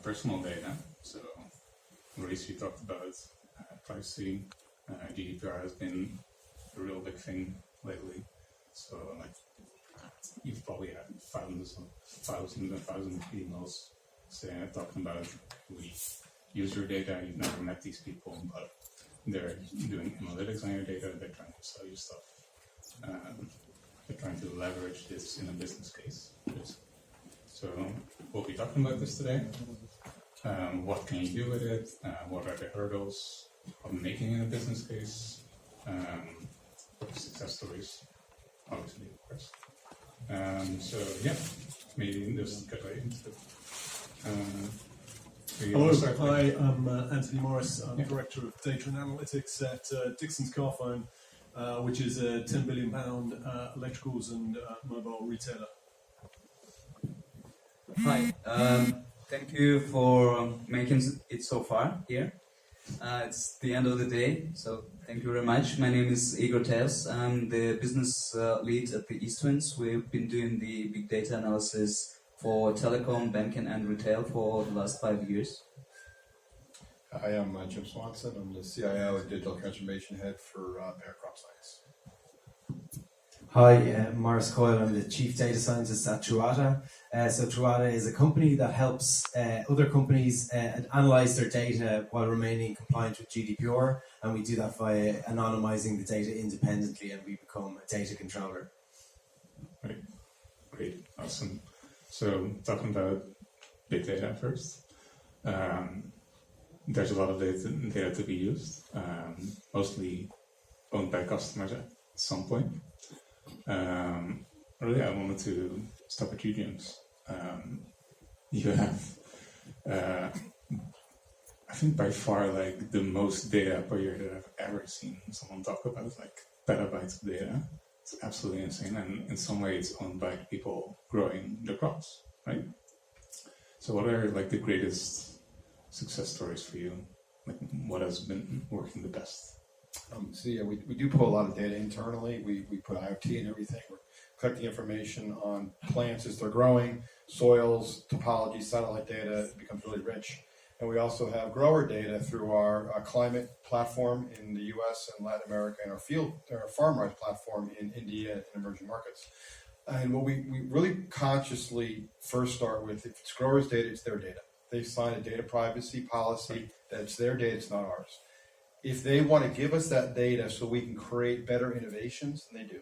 personal data. So, Maurice, you talked about privacy. GDPR has been a real big thing lately. So, like, you've probably had thousands and thousands of emails talking about we use your data. You've never met these people, but they're doing analytics on your data. They're trying to sell you stuff. They're trying to leverage this in a business case. So we'll be talking about this today. What can you do with it? What are the hurdles of making it a business case? What are success stories? Obviously, of course. So yeah, maybe just get right into it. Hello, hi, I'm Anthony Morris. I'm Director of Data and Analytics at Dixon's Carphone, which is a £10 billion electricals and mobile retailer. Hi, thank you for making it so far here. It's the end of the day, so thank you very much. My name is Igor Teos. I'm the business lead at the Eastwind. We've been doing the big data analysis for telecom, banking, and retail for the last 5 years. Hi, I'm Jim Swanson. I'm the CIO and Digital Transformation Head for Bayer Crop Science. Hi, Morris Coyle. I'm the Chief Data Scientist at Truata. So Truata is a company that helps other companies analyze their data while remaining compliant with GDPR, and we do that by anonymizing the data independently, and we become a data controller. Right. Great. Awesome. So talking about big data first. There's a lot of data to be used, mostly owned by customers at some point. Really, I wanted to stop at you, James. You have, I think by far, like the most data per year that I've ever seen someone talk about, like petabytes of data. It's absolutely insane, and in some way, it's owned by people growing the crops, right? So, what are like the greatest success stories for you? Like, what has been working the best? We do pull a lot of data internally. We put IoT and everything. We're collecting information on plants as they're growing, soils, topology, satellite data. It becomes really rich. And we also have grower data through our climate platform in the U.S. and Latin America, and our FarmRise platform in India and emerging markets. And what we really consciously first start with, if it's growers' data, it's their data. They sign a data privacy policy that's their data, it's not ours. If they want to give us that data so we can create better innovations, then they do.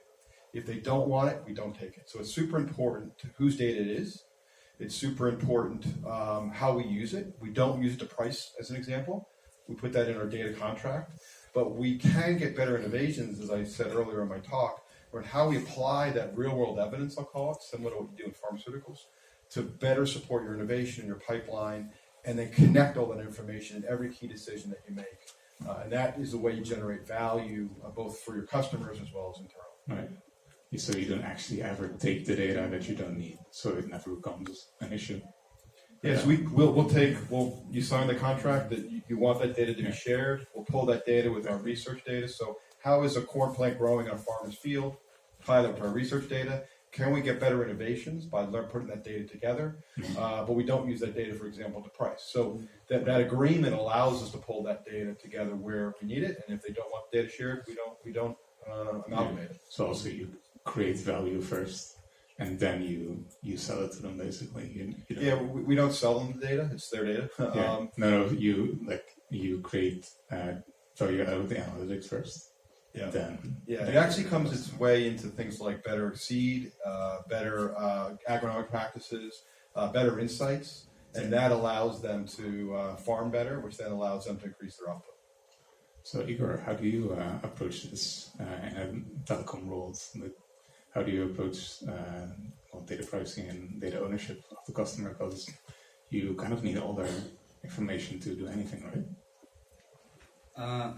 If they don't want it, we don't take it. So it's super important whose data it is. It's super important how we use it. We don't use it to price, as an example. We put that in our data contract. But we can get better innovations, as I said earlier in my talk, on how we apply that real-world evidence, I'll call it, similar to what you do in pharmaceuticals, to better support your innovation in your pipeline, and then connect all that information in every key decision that you make. And that is the way you generate value, both for your customers as well as internal. Right. So you don't actually ever take the data that you don't need, so it never becomes an issue. Yes, you sign the contract that you want that data to be shared. We'll pull that data with our research data. So how is a corn plant growing on a farmer's field? Apply that to our research data. Can we get better innovations by putting that data together? But we don't use that data, for example, to price. So that agreement allows us to pull that data together where we need it, and if they don't want the data shared, we don't amalgamate it. So also you create value first, and then you sell it to them, basically. We don't sell them the data; it's their data. You create value out of the analytics first. It actually comes its way into things like better seed, better agronomic practices, better insights, and that allows them to farm better, which then allows them to increase their output. So Igor, how do you approach this in telecom roles? How do you approach data privacy and data ownership of the customer? Because you kind of need all their information to do anything, right?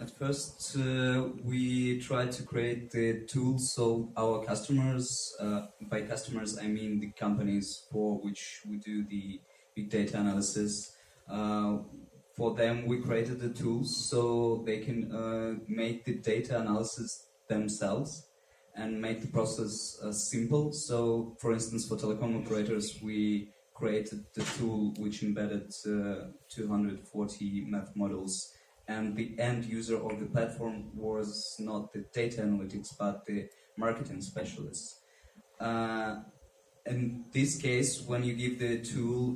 At first, we try to create the tools so our customers, by customers I mean the companies for which we do the big data analysis, for them we created the tools so they can make the data analysis themselves and make the process simple. So, for instance, for telecom operators, we created the tool which embedded 240 math models, and the end user of the platform was not the data analytics but the marketing specialists. In this case, when you give the tool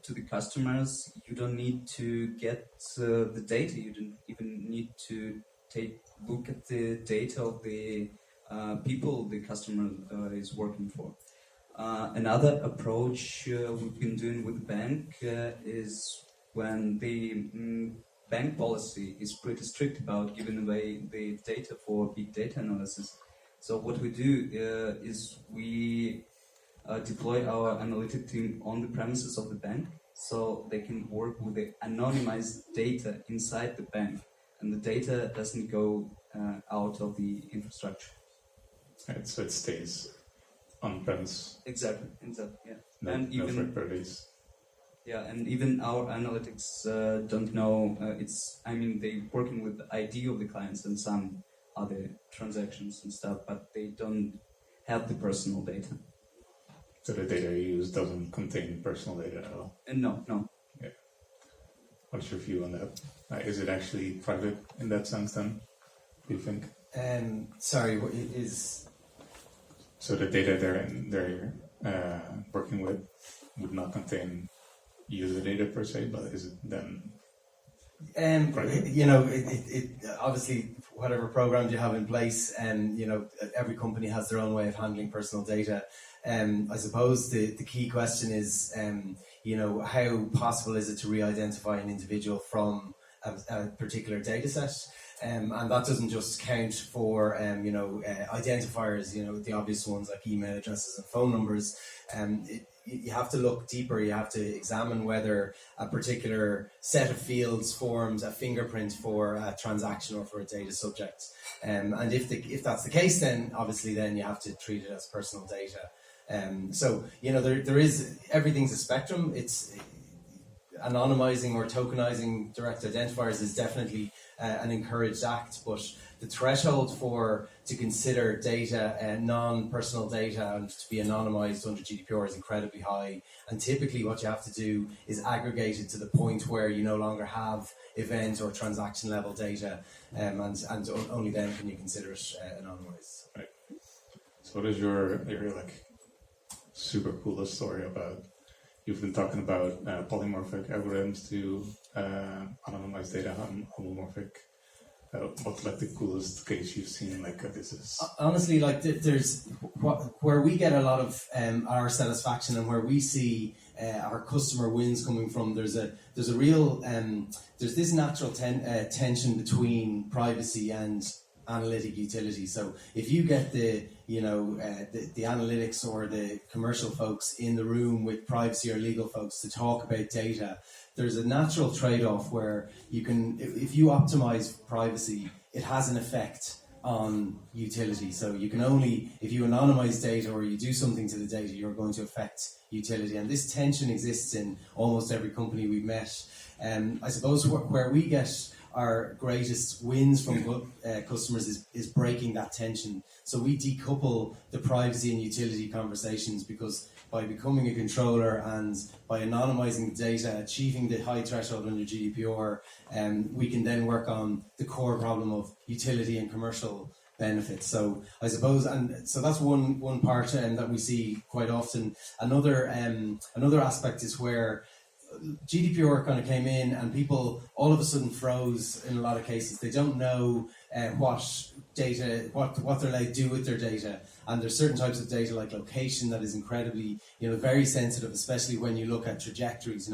to the customers, you don't need to get the data. You don't even need to look at the data of the people the customer is working for. Another approach we've been doing with the bank is when the bank policy is pretty strict about giving away the data for big data analysis. So what we do is we deploy our analytic team on the premises of the bank, so they can work with the anonymized data inside the bank, and the data doesn't go out of the infrastructure. Right, so it stays on premise. Exactly, yeah. No, And no even third parties. yeah, and even our analytics don't know. They're working with the ID of the clients and some other transactions and stuff, but they don't have the personal data. So the data you use doesn't contain personal data at all. No. Yeah. What's your view on that? Is it actually private in that sense then, do you think? Sorry, what is... So the data they're working with would not contain user data per se, but is it then private? It obviously, whatever programs you have in place, and every company has their own way of handling personal data. I suppose the key question is, how possible is it to re-identify an individual from a particular data set? And that doesn't just count for, identifiers, the obvious ones like email addresses and phone numbers. You have to look deeper. You have to examine whether a particular set of fields forms a fingerprint for a transaction or for a data subject. And if that's the case, then obviously then you have to treat it as personal data. There is, everything's a spectrum. It's anonymizing or tokenizing direct identifiers is definitely an encouraged act, but the threshold to consider data, non-personal data, and to be anonymized under GDPR is incredibly high. And typically what you have to do is aggregate it to the point where you no longer have event or transaction level data, and only then can you consider it anonymized. Right. So what is your super coolest story about? You've been talking about polymorphic algorithms to anonymize data on homomorphic. What's the coolest case you've seen? This is honestly there's where we get a lot of our satisfaction and where we see our customer wins coming from. There's a real there's this natural tension between privacy and analytic utility. So if you get the analytics or the commercial folks in the room with privacy or legal folks to talk about data, there's a natural trade-off where you can, if you optimize privacy, it has an effect on utility. So you can only, if you anonymize data or you do something to the data, you're going to affect utility. And this tension exists in almost every company we've met. I suppose where we get our greatest wins from customers is breaking that tension. So we decouple the privacy and utility conversations, because by becoming a controller and by anonymizing the data, achieving the high threshold under GDPR, we can then work on the core problem of utility and commercial benefits. So I suppose, and so that's one part that we see quite often. Another aspect is where GDPR kind of came in and people all of a sudden froze in a lot of cases. They don't know what they're allowed to do with their data. And there's certain types of data like location that is incredibly, very sensitive, especially when you look at trajectories,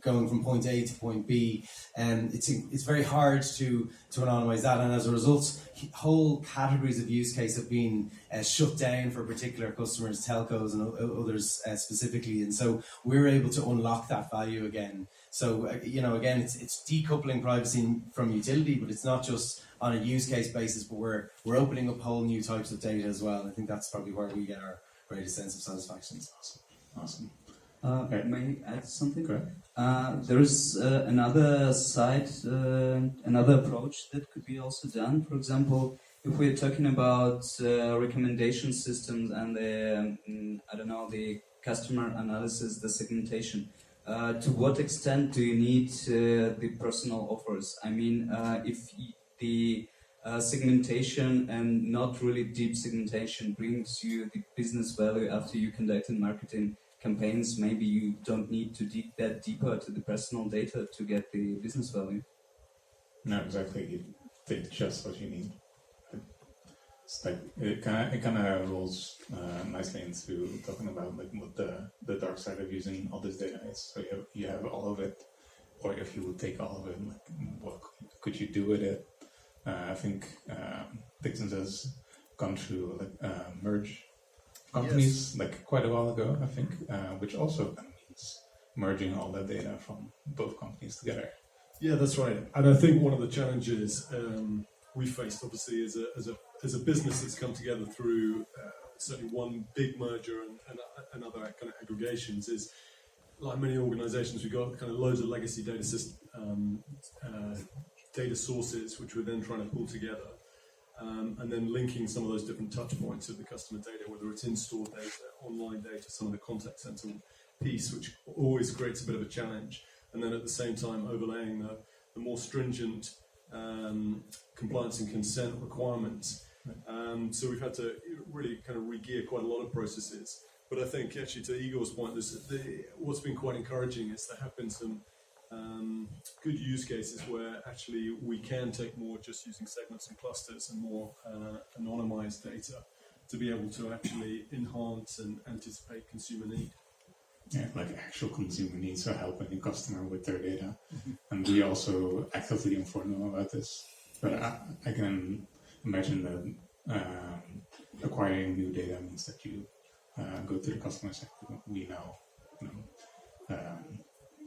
going from point A to point B. And it's very hard to anonymize that. And as a result, whole categories of use case have been shut down for particular customers, telcos and others specifically. And so we're able to unlock that value again. So, again, it's decoupling privacy from utility, but it's not just on a use case basis, but we're opening up whole new types of data as well. I think that's probably where we get our greatest sense of satisfaction. awesome. May I add something? Go ahead. There is another side, another approach that could be also done. For example, if we're talking about recommendation systems and the customer analysis, the segmentation. To what extent do you need the personal offers? I mean, if the segmentation and not really deep segmentation brings you the business value after you conducted marketing campaigns, maybe you don't need to dig that deeper to the personal data to get the business value. No, exactly. You take just what you need. It's like it kind of rolls nicely into talking about like what the dark side of using all this data is. So you have all of it, or if you would take all of it, like what could you do with it? I think Dixons has gone through like merge companies like quite a while ago. I think, which also means merging all that data from both companies together. Yeah, that's right. And I think one of the challenges we faced, obviously, as a business that's come together through certainly one big merger and other kind of aggregations, is like many organisations, we've got kind of loads of legacy data sources, which we're then trying to pull together, and then linking some of those different touch points of the customer data, whether it's in-store data, online data, some of the contact centre piece, which always creates a bit of a challenge. And then at the same time overlaying the more stringent compliance and consent requirements. So we've had to really kind of re-gear quite a lot of processes. But I think actually to Igor's point, what's been quite encouraging is there have been some good use cases where actually we can take more just using segments and clusters and more anonymized data to be able to actually enhance and anticipate consumer need. Yeah, like actual consumer needs, so helping the customer with their data. And we also actively inform them about this. But I can imagine that acquiring new data means that you go to the customer sector. We now,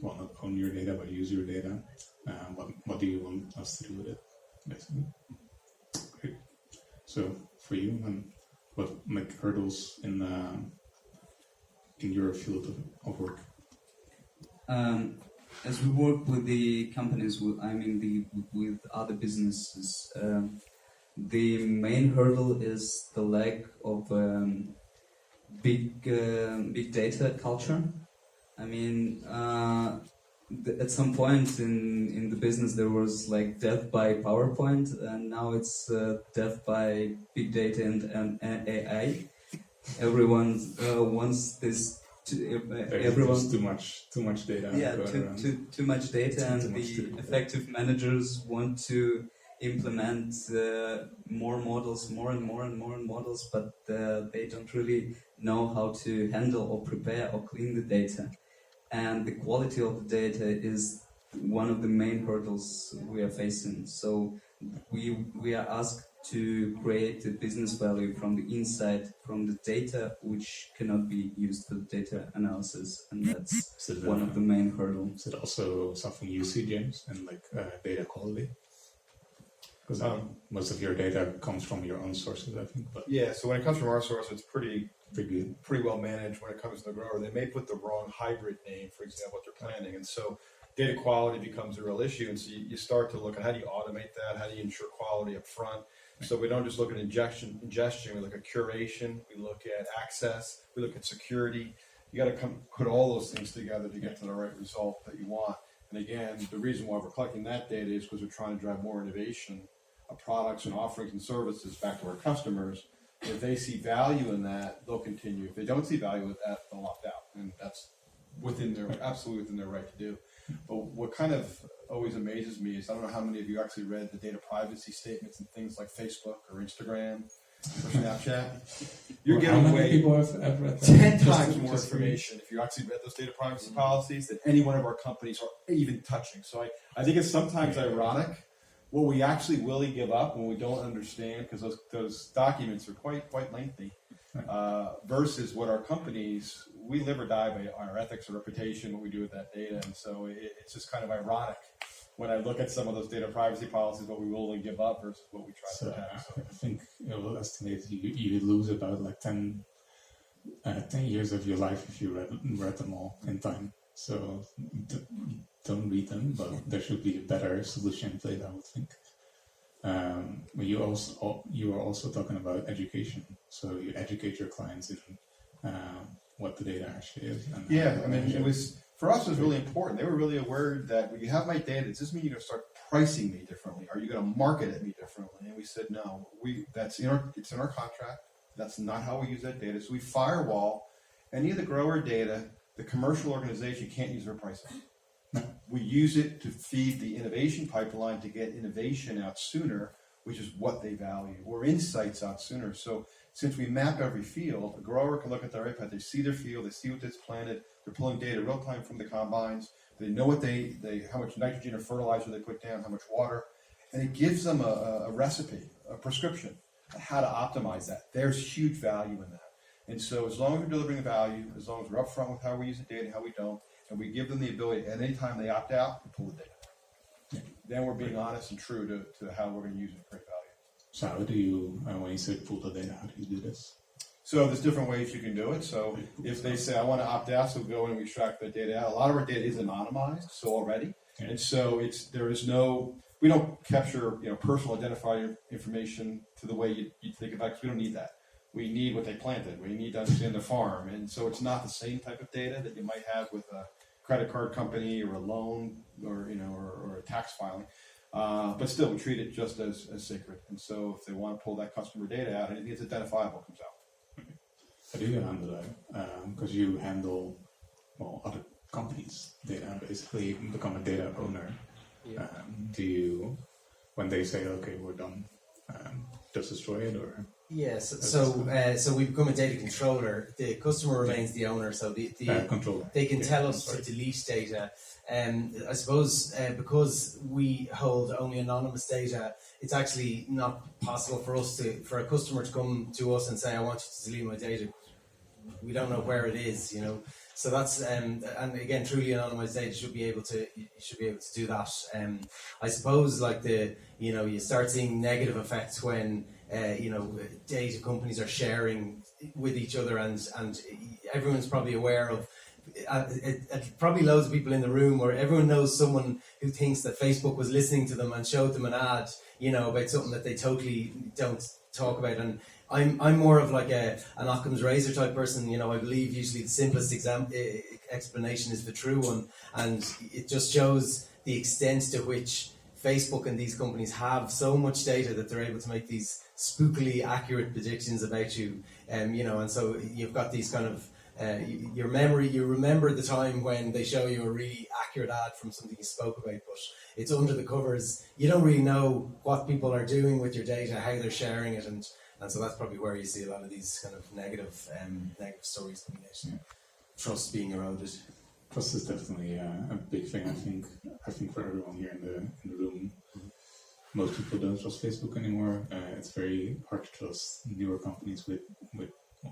well, not own your data, but use your data. What do you want us to do with it, basically? Great. So for you, what like hurdles in your field of work? As we work with the companies, with other businesses, the main hurdle is the lack of big data culture. I mean, at some point in the business there was like death by PowerPoint, and now it's death by big data and AI. Everyone wants this. There's too much data. Yeah, too much data, and the effective managers want to implement more and more models, but they don't really know how to handle or prepare or clean the data. And the quality of the data is one of the main hurdles we are facing. So we are asked to create the business value from the inside, from the data, which cannot be used for data analysis, and that's one of the main hurdles. Is it also something you see, James, and like data quality? Because most of your data comes from your own sources, I think. But yeah, so when it comes from our source, it's pretty good, pretty well managed. When it comes to the grower, they may put the wrong hybrid name, for example, what they're planting, and so data quality becomes a real issue. And so you start to look at how do you automate that, how do you ensure quality up front. So we don't just look at ingestion, we look at curation, we look at access, we look at security. You got to put all those things together to get to the right result that you want. And again, the reason why we're collecting that data is because we're trying to drive more innovation of products and offerings and services back to our customers. If they see value in that, they'll continue. If they don't see value with that, they'll opt out. And that's absolutely within their right to do. But what kind of always amazes me is I don't know how many of you actually read the data privacy statements and things like Facebook or Instagram or Snapchat. You're giving away people have read that? 10 times more information if you actually read those data privacy policies than any one of our companies are even touching. So I think it's sometimes ironic what we actually willy give up when we don't understand, because those documents are quite lengthy, versus what our companies, we live or die by our ethics or reputation, what we do with that data. And so it's just kind of ironic when I look at some of those data privacy policies, what we will give up versus what we try to protect. So I think it will estimate you lose about like 10 years of your life if you read them all in time. So don't read them, but there should be a better solution in place, I would think. You are also talking about education. So you educate your clients in what the data actually is. And Yeah, how I mean, manage it was, for us, it was really important. They were really aware that when you have my data, does this mean you're going to start pricing me differently? Are you going to market it me differently? And we said, no, it's in our contract. That's not how we use that data. So we firewall any of the grower data. The commercial organization can't use their pricing. We use it to feed the innovation pipeline to get innovation out sooner, which is what they value, or insights out sooner. So since we map every field, a grower can look at their iPad, they see their field, they see what that's planted, they're pulling data real time from the combines, they know what how much nitrogen or fertilizer they put down, how much water, and it gives them a recipe, a prescription, on how to optimize that. There's huge value in that. And so as long as we're delivering value, as long as we're upfront with how we use the data, how we don't, and we give them the ability, at any time they opt out, we pull the data. Then we're being honest and true to how we're going to use it to create value. So how do you, when you say pull the data, how do you do this? So there's different ways you can do it. So if they say, I want to opt out, so go in and we extract the data out. A lot of our data is anonymized, so already. Yeah. And so we don't capture personal identifier information to the way you think about it, because we don't need that. We need what they planted. We need to understand the farm. And so it's not the same type of data that you might have with a credit card company or a loan or a tax filing. But still, we treat it just as sacred. And so if they want to pull that customer data out, anything that's identifiable comes out. How do you handle that? Because you handle, other companies' data, basically you become a data owner. Yeah. Do you, when they say, okay, we're done, just destroy it, or? Yes, so we become a data controller. The customer remains the owner, so the Controller. they can tell us Sorry. to delete data. I suppose because we hold only anonymous data, it's actually not possible for a customer to come to us and say, I want you to delete my data. We don't know where it is, So that's and again, truly anonymized data you should be able to do that. I suppose you start seeing negative effects when data companies are sharing with each other, and everyone's probably aware of. Probably loads of people in the room, or everyone knows someone who thinks that Facebook was listening to them and showed them an ad, about something that they totally don't talk about. And I'm more of like an Occam's razor type person. I believe usually the simplest explanation is the true one, and it just shows the extent to which Facebook and these companies have so much data that they're able to make these spookily accurate predictions about you. And so you've got these kind of you remember the time when they show you a really accurate ad from something you spoke about, but it's under the covers. You don't really know what people are doing with your data, how they're sharing it, and so that's probably where you see a lot of these kind of negative stories coming out. Yeah. Trust being eroded. Trust is definitely a big thing. I think for everyone here in the room, most people don't trust Facebook anymore. It's very hard to trust newer companies with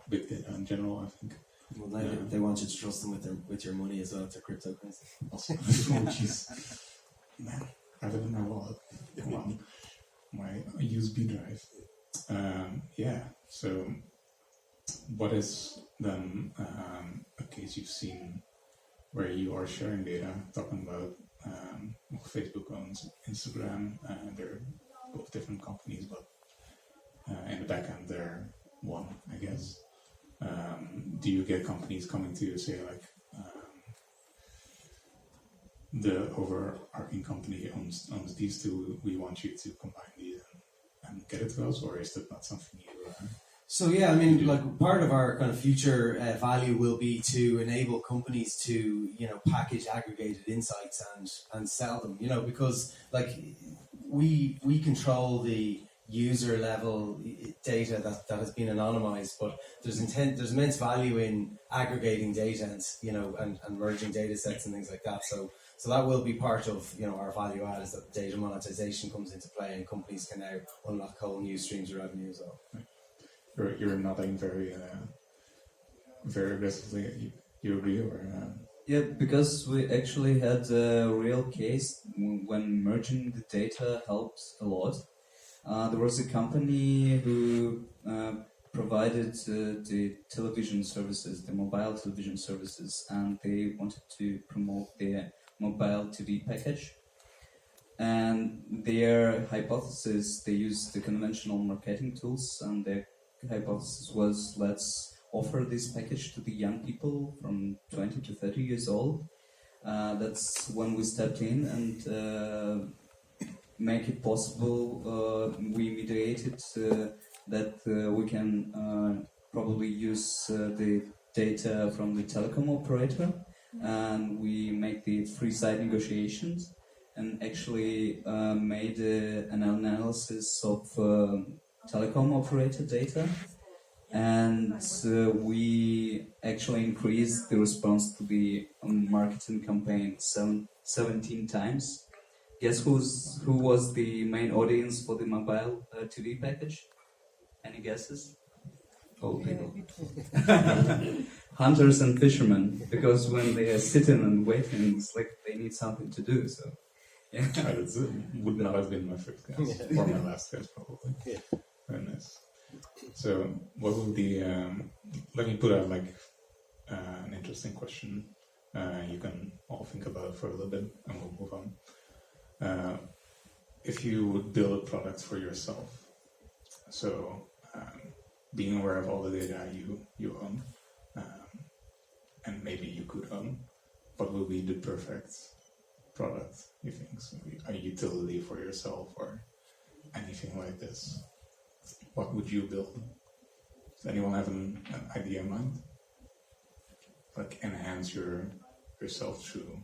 big data in general, I think. Well, they want you to trust them with your money as well, their cryptocurrency. Also, oh jeez, man, I live in my wallet. Come on, my USB drive. So what is then a case you've seen where you are sharing data, talking about Facebook owns Instagram, they're both different companies, but in the back end they're one, I guess. Do you get companies coming to you and say like, the overarching company owns these two, we want you to combine these and get it to us, or is that not something you... So yeah, I mean, part of our kind of future value will be to enable companies to, package aggregated insights and sell them, because we control the user level data that has been anonymized, but there's immense value in aggregating data and merging data sets and things like that. So that will be part of our value add, is that data monetization comes into play, and companies can now unlock whole new streams of revenue as well. You're nodding very aggressively. You agree, or? Yeah, because we actually had a real case when merging the data helped a lot. There was a company who provided the television services, the mobile television services, and they wanted to promote their mobile TV package. And their hypothesis, they used the conventional marketing tools, and their hypothesis was, let's offer this package to the young people from 20 to 30 years old. That's when we stepped in and make it possible. We mediated that we can probably use the data from the telecom operator, and we make the free side negotiations, and actually made an analysis of telecom operator data, and we actually increased the response to the marketing campaign 17 times. Guess who was the main audience for the mobile TV package? Any guesses? Old people. Hunters and fishermen, because when they are sitting and waiting, it's like they need something to do. So, yeah. That would not have been my first guess, or my last guess probably. Yeah. Very nice. So, what would be? Let me put out like an interesting question. You can all think about it for a little bit, and we'll move on. If you would build a product for yourself, so being aware of all the data you own, and maybe you could own, what would be the perfect product, you think? So a utility for yourself or anything like this. What would you build? Does anyone have an idea in mind? Like enhance yourself through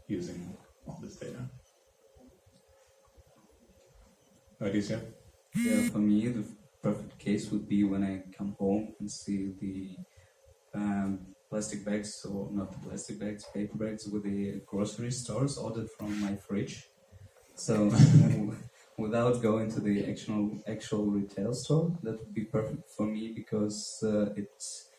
using all this data? No ideas yet? Yeah, for me, the perfect case would be when I come home and see the plastic bags, or not the plastic bags, paper bags with the grocery stores ordered from my fridge. So without going to the actual retail store, that would be perfect for me, because it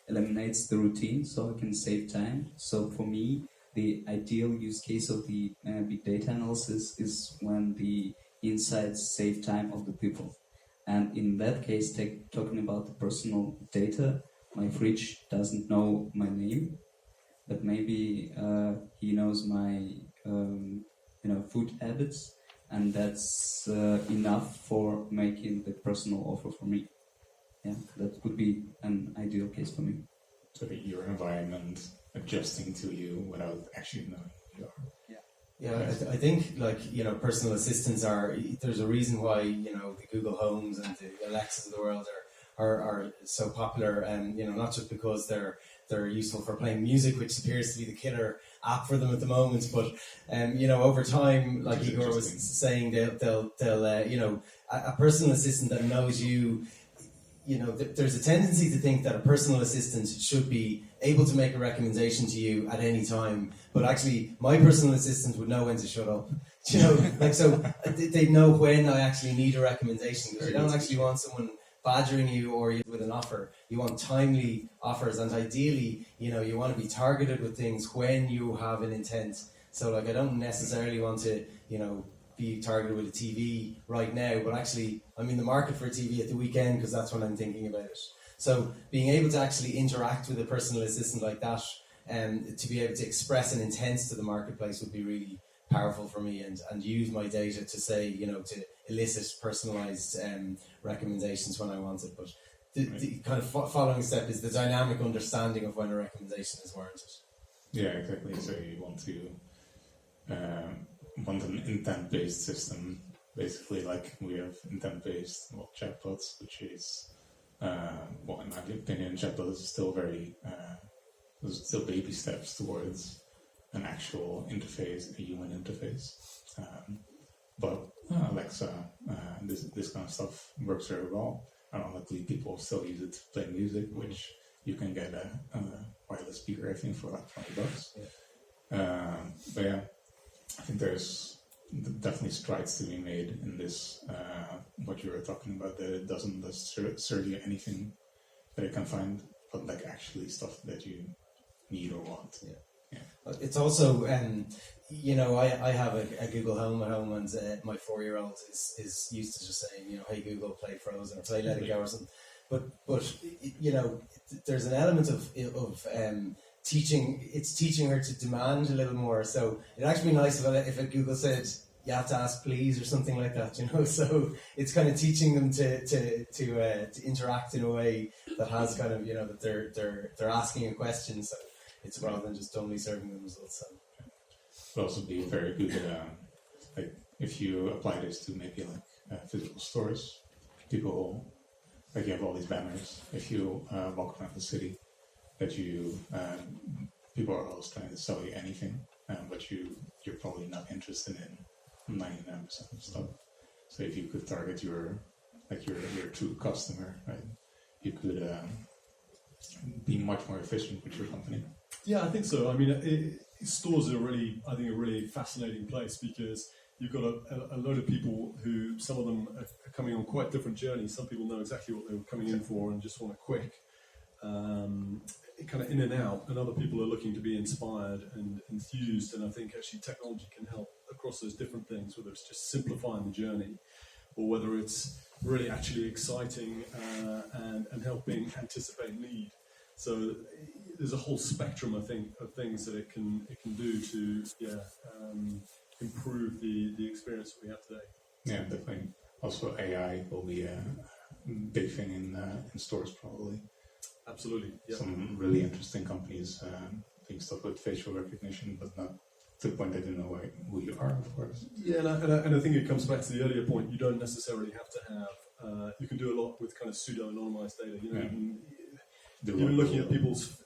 eliminates the routine, so I can save time. So for me, the ideal use case of the big data analysis is when the insights save time of the people. And in that case, talking about the personal data, my fridge doesn't know my name, but maybe he knows my food habits, and that's enough for making the personal offer for me. Yeah, that would be an ideal case for me. So that your environment adjusting to you without actually knowing who you are. Yeah, I think personal assistants there's a reason why the Google Homes and the Alexas of the world are so popular, and not just because they're useful for playing music, which appears to be the killer app for them at the moment, but over time, like Igor was saying, they'll a personal assistant that knows you. There's a tendency to think that a personal assistant should be able to make a recommendation to you at any time, but actually my personal assistant would know when to shut up. So they know when I actually need a recommendation, because you don't actually want someone badgering you or with an offer. You want timely offers, and ideally, you want to be targeted with things when you have an intent. So I don't necessarily want to, be targeted with a TV right now, but actually I'm in the market for a TV at the weekend because that's when I'm thinking about it. So being able to actually interact with a personal assistant like that, and to be able to express an intent to the marketplace would be really powerful for me, and use my data to say, to elicit personalized recommendations when I want it. But the kind of following step is the dynamic understanding of when a recommendation is warranted. Yeah, exactly. So you want an intent-based system, basically, like we have intent-based chatbots, which is, in my opinion, chatbots is still there's still baby steps towards an actual interface, a human interface. But Alexa, this kind of stuff works very well. And luckily, people still use it to play music, which you can get a wireless speaker, I think, for like $20. Yeah. But yeah, I think there's definitely strides to be made in this, what you were talking about, that it doesn't just serve you anything that it can find, but like actually stuff that you need or want. Yeah. It's also, I have a Google Home at home, and my 4-year-old is used to just saying, hey Google, play Frozen or play Let It Go or something. But there's an element of teaching her to demand a little more. So it'd actually be nice if Google said, you have to ask please or something like that, you know. So it's kind of teaching them to interact in a way that has kind of, you know, that they're asking a question. So it's rather than just only serving them results. So. It would also be very good, like if you apply this to maybe like physical stores, people, like you have all these banners. If you walk around the city, that you people are always trying to sell you anything, but you're probably not interested in 99% of stuff. So if you could target your true customer, right, you could be much more efficient with your company. Yeah, I think so. I mean, stores are a really fascinating place because you've got a load of people who, some of them are coming on quite different journeys. Some people know exactly what they were coming in for and just want a quick kind of in and out, and other people are looking to be inspired and enthused. And I think actually technology can help across those different things, whether it's just simplifying the journey or whether it's really actually exciting and helping anticipate need. So there's a whole spectrum, I think, of things that it can do to improve the experience that we have today. Yeah, definitely. Also, AI will be a big thing in stores probably. Absolutely. Yeah. Some really interesting companies doing stuff with facial recognition, but not to the point they don't know who you are, of course. Yeah, and I think it comes back to the earlier point. You don't necessarily have to have. You can do a lot with kind of pseudo-anonymized data. You know, even looking at people's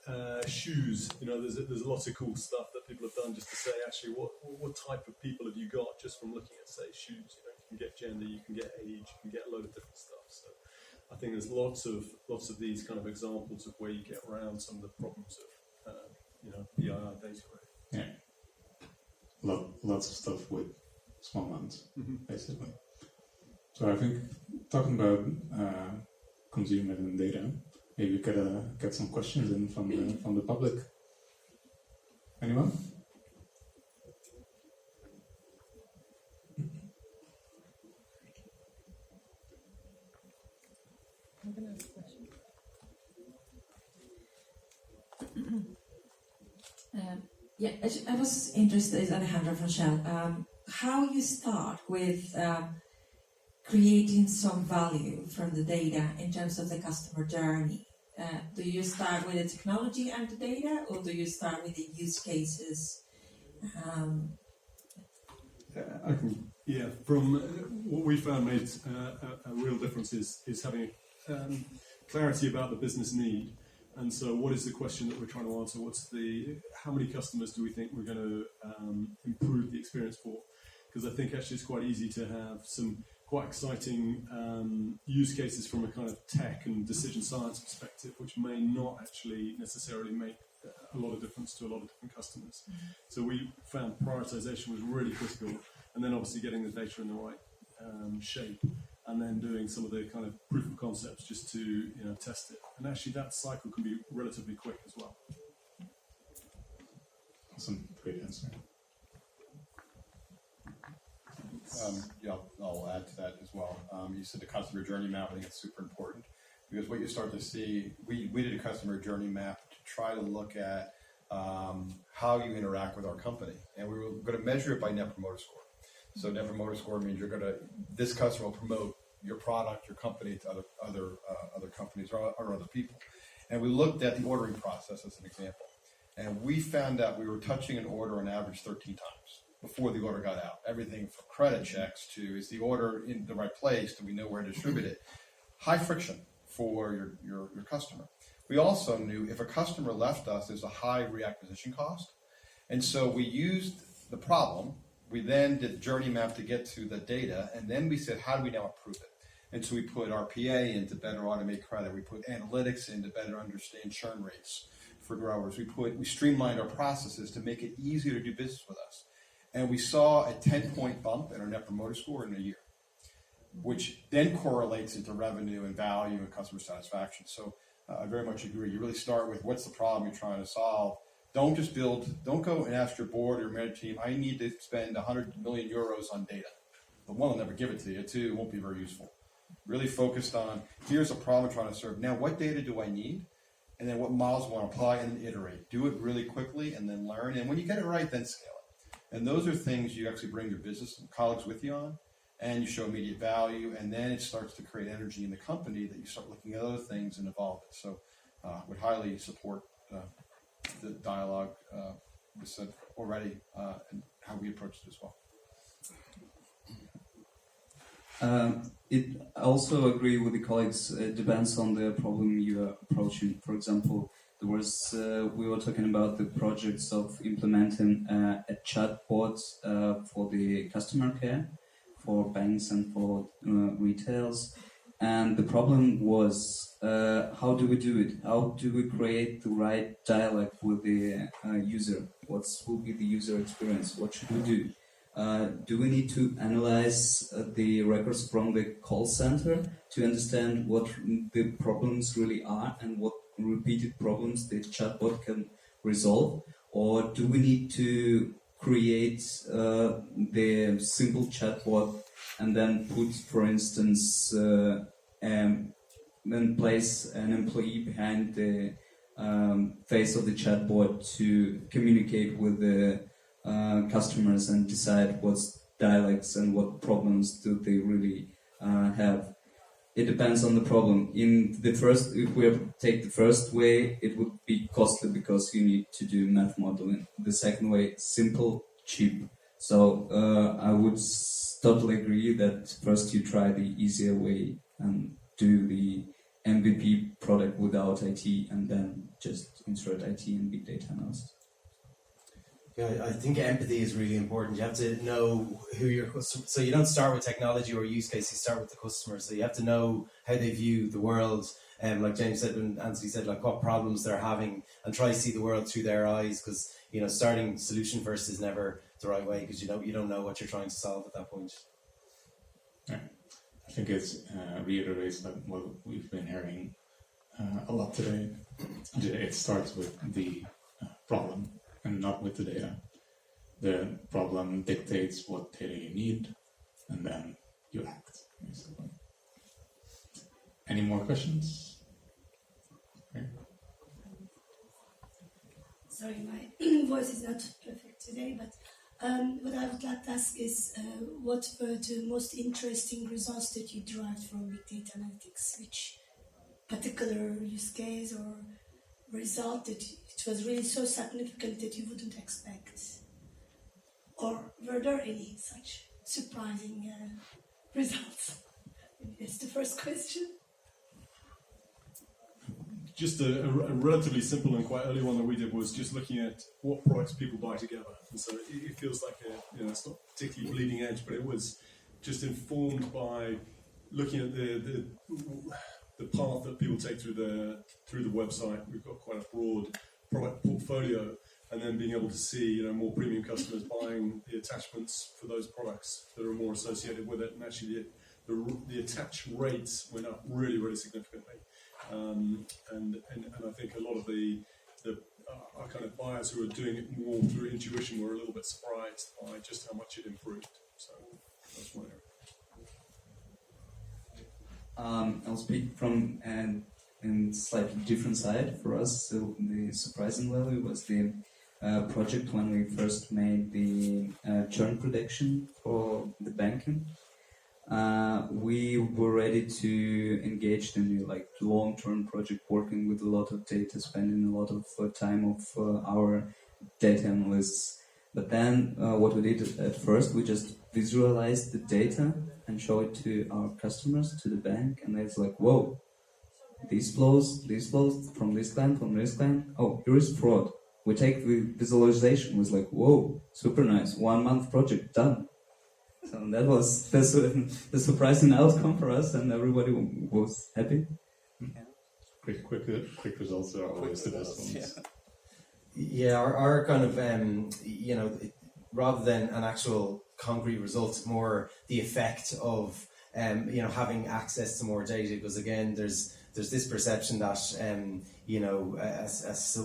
shoes. You know, there's lots of cool stuff that people have done just to say actually what type of people have you got just from looking at, say, shoes. You know, you can get gender, you can get age, you can get a load of different stuff. So I think there's lots of these kind of examples of where you get around some of the problems of PII data. Yeah, lots of stuff with small amounts, basically. So I think talking about consumer and data, maybe we could get some questions in from the public. Anyone? I'm going to ask a question. I was interested, Alejandra from Shell, how you start with creating some value from the data in terms of the customer journey. Do you start with the technology and the data, or do you start with the use cases? From what we found made a real difference is having clarity about the business need. And so what is the question that we're trying to answer? How many customers do we think we're going to improve the experience for? Because I think actually it's quite easy to have some quite exciting use cases from a kind of tech and decision science perspective, which may not actually necessarily make a lot of difference to a lot of different customers. So we found prioritization was really critical, and then obviously getting the data in the right shape, and then doing some of the kind of proof of concepts just to test it. And actually that cycle can be relatively quick as well. Awesome, great answer. I'll add to that as well. You said the customer journey map. I think it's super important because what you start to see, we did a customer journey map to try to look at how you interact with our company, and we were going to measure it by Net Promoter Score. So Net Promoter Score means this customer will promote your product, your company to other companies or other people. And we looked at the ordering process as an example, and we found out we were touching an order on average 13 times before the order got out. Everything from credit checks to, is the order in the right place? Do we know where to distribute it? High friction for your customer. We also knew if a customer left us, there's a high reacquisition cost. And so we used the problem. We then did the journey map to get to the data, and then we said, how do we now improve it? And so we put RPA in to better automate credit. We put analytics in to better understand churn rates for growers. We streamlined our processes to make it easier to do business with us. And we saw a 10-point bump in our Net Promoter Score in a year, which then correlates into revenue and value and customer satisfaction. So I very much agree. You really start with what's the problem you're trying to solve. Don't go and ask your board or your management team, I need to spend 100 million euros on data. But one, will never give it to you. Two, it won't be very useful. Really focused on, here's a problem I'm trying to serve. Now, what data do I need? And then what models I want to apply, and then iterate. Do it really quickly and then learn. And when you get it right, then scale it. And those are things you actually bring your business colleagues with you on, and you show immediate value, and then it starts to create energy in the company that you start looking at other things and evolve it. So would highly support the dialogue we said already and how we approach it as well. It also agree with the colleagues. It depends on the problem you are approaching. For example, there was we were talking about the projects of implementing a chatbot for the customer care for banks and for retails, and the problem was how do we do it? How do we create the right dialogue with the user? What will be the user experience? What should we do? Do we need to analyze the records from the call center to understand what the problems really are and what repeated problems the chatbot can resolve? Or do we need to create the simple chatbot and then put, for instance, then place an employee behind the face of the chatbot to communicate with the customers and decide what dialects and what problems do they really have. It depends on the problem. In the first, if we take the first way, it would be costly because you need to do math modeling. The second way, simple, cheap. So I would totally agree that first you try the easier way and do the MVP product without IT, and then just insert IT and big data analysis. Yeah, I think empathy is really important. You have to know who your customer. So you don't start with technology or use case. You start with the customer. So you have to know how they view the world. Like James said, and Anthony said, like what problems they're having, and try to see the world through their eyes. Because starting solution first is never the right way, because you don't know what you're trying to solve at that point. Yeah. I think it reiterates that what we've been hearing a lot today. It starts with the problem and not with the data. The problem dictates what data you need, and then you act, basically. Any more questions? Okay. Sorry, my voice is not perfect today, but what I would like to ask is what were the most interesting results that you derived from big data analytics? Which particular use case or result that it was really so significant that you wouldn't expect? Or were there any such surprising results? That's the first question. Just a relatively simple and quite early one that we did was just looking at what products people buy together. And so it feels like it's not particularly bleeding edge, but it was just informed by looking at the path that people take through the website. We've got quite a broad product portfolio, and then being able to see more premium customers buying the attachments for those products that are more associated with it, and actually the attach rates went up really, really significantly. And I think a lot of our kind of buyers who are doing it more through intuition were a little bit surprised by just how much it improved. So that's one area. I'll speak from a slightly different side for us. So the surprising value was the project when we first made the churn prediction for the banking. We were ready to engage in the long-term project, working with a lot of data, spending a lot of time of our data analysts. But then what we did at first, we just visualized the data and show it to our customers, to the bank, and it's like, whoa, these flows from this client, oh, here is fraud. We take the visualization, it was like, whoa, super nice, 1 month project done. So that was the surprising outcome for us, and everybody was happy. Yeah. Quick results are always the best ones. Yeah, our kind of rather than an actual concrete result, it's more the effect of having access to more data, because again there's this perception that a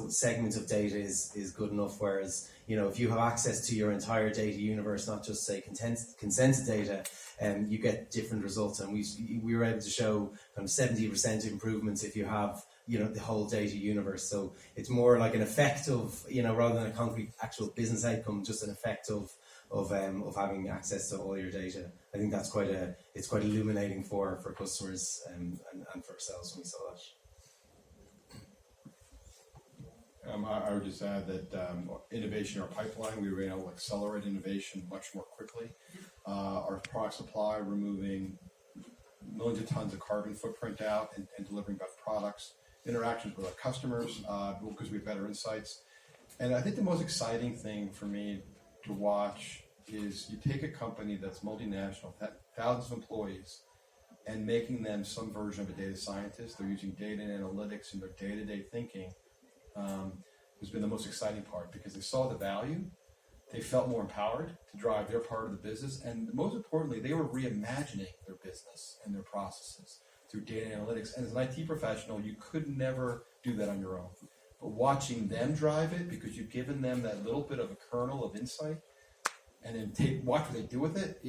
segment of data is good enough, whereas if you have access to your entire data universe, not just say consented data, you get different results. And we were able to show kind of 70% improvements if you have the whole data universe. So it's more like an effect of, rather than a concrete actual business outcome, just an effect of having access to all your data. I think that's it's quite illuminating for customers and for ourselves when we saw that. I would just add that innovation in our pipeline, we were able to accelerate innovation much more quickly. Our product supply, removing millions of tons of carbon footprint out and delivering better products, interactions with our customers because we have better insights. And I think the most exciting thing for me to watch is you take a company that's multinational, thousands of employees, and making them some version of a data scientist. They're using data and analytics in their day-to-day thinking. Has been the most exciting part because they saw the value, they felt more empowered to drive their part of the business, and most importantly, they were reimagining their business and their processes through data analytics. And as an IT professional, you could never do that on your own. But watching them drive it, because you've given them that little bit of a kernel of insight, and then watch what they do with it,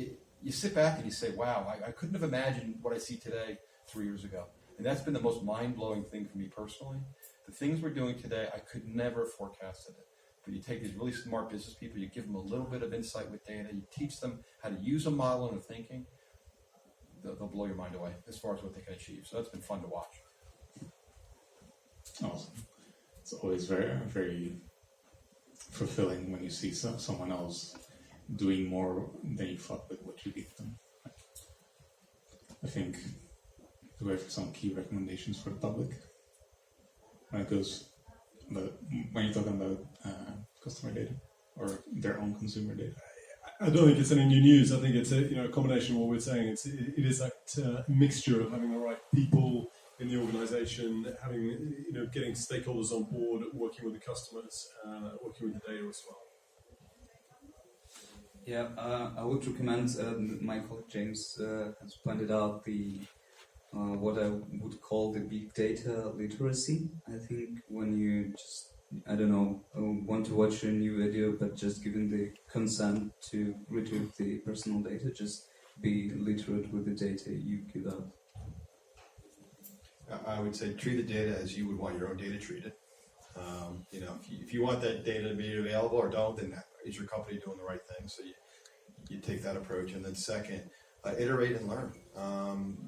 you sit back and you say, wow, I couldn't have imagined what I see today 3 years ago. And that's been the most mind-blowing thing for me personally. The things we're doing today, I could never have forecasted it. But you take these really smart business people, you give them a little bit of insight with data, you teach them how to use a model and a thinking, they'll blow your mind away as far as what they can achieve. So that's been fun to watch. Awesome. It's always very, very fulfilling when you see someone else doing more than you thought with what you give them. I think we have some key recommendations for the public when you're talking about customer data or their own consumer data. I don't think it's any new news. I think it's a combination of what we're saying. It is that mixture of having the right people in the organisation, having getting stakeholders on board, working with the customers, working with the data as well. Yeah, I would recommend. My colleague James has pointed out what I would call the big data literacy. I think when you just, want to watch a new video, but just giving the consent to retrieve the personal data, just be literate with the data you give out. I would say treat the data as you would want your own data treated. If you want that data to be available or don't, then is your company doing the right thing? So you take that approach. And then second, iterate and learn.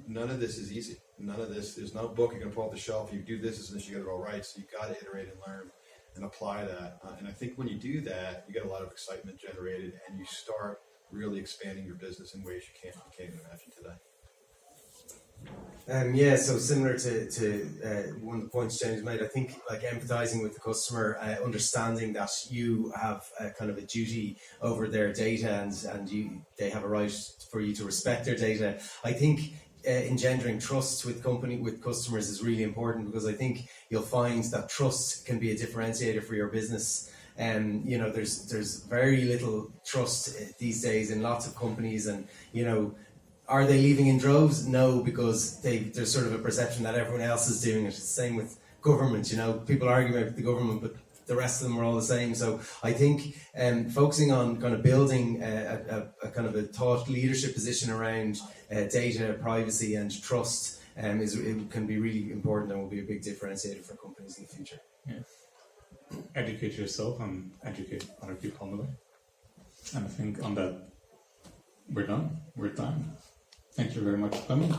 None of this is easy. There's no book you can pull off the shelf. You do this and you get it all right. So you've got to iterate and learn and apply that. And I think when you do that, you get a lot of excitement generated and you start really expanding your business in ways you can't even imagine today. So similar to one of the points James made, I think like empathizing with the customer, understanding that you have kind of a duty over their data and they have a right for you to respect their data. I think engendering trust with customers is really important, because I think you'll find that trust can be a differentiator for your business. There's very little trust these days in lots of companies, and are they leaving in droves? No, because there's sort of a perception that everyone else is doing it. It's the same with government. People argue about the government, but the rest of them are all the same. So I think focusing on kind of building a kind of a thought leadership position around data privacy and trust it can be really important and will be a big differentiator for companies in the future. Yeah. Educate yourself and educate other people on the way. And I think on that, we're done. We're done. Thank you very much for coming.